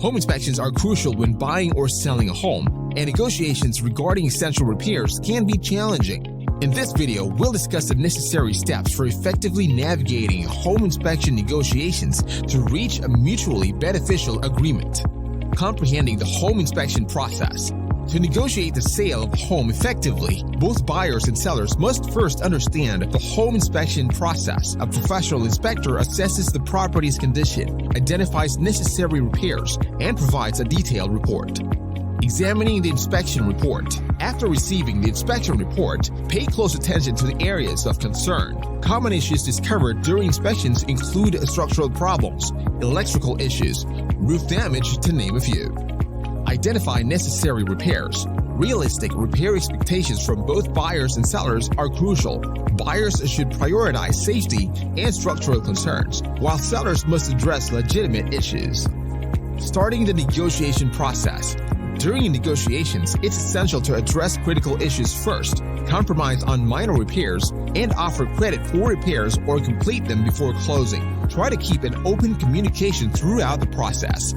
Home inspections are crucial when buying or selling a home, and negotiations regarding essential repairs can be challenging. In this video, we'll discuss the necessary steps for effectively navigating home inspection negotiations to reach a mutually beneficial agreement. Comprehending the home inspection process. To negotiate the sale of a home effectively, both buyers and sellers must first understand the home inspection process. A professional inspector assesses the property's condition, identifies necessary repairs, and provides a detailed report. Examining the inspection report. After receiving the inspection report, pay close attention to the areas of concern. Common issues discovered during inspections include structural problems, electrical issues, roof damage, to name a few. Identify necessary repairs. Realistic repair expectations from both buyers and sellers are crucial. Buyers should prioritize safety and structural concerns, while sellers must address legitimate issues. Starting the negotiation process. During negotiations, it's essential to address critical issues first, compromise on minor repairs, and offer credit for repairs or complete them before closing. Try to keep an open communication throughout the process.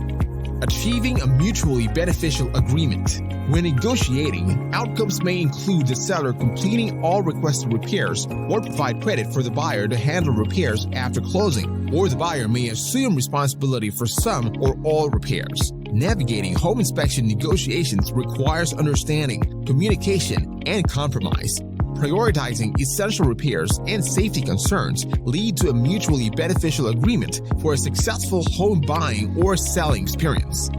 Achieving a mutually beneficial agreement. When negotiating, outcomes may include the seller completing all requested repairs or provide credit for the buyer to handle repairs after closing, or the buyer may assume responsibility for some or all repairs. Navigating home inspection negotiations requires understanding, communication, and compromise. Prioritizing essential repairs and safety concerns lead to a mutually beneficial agreement for a successful home buying or selling experience.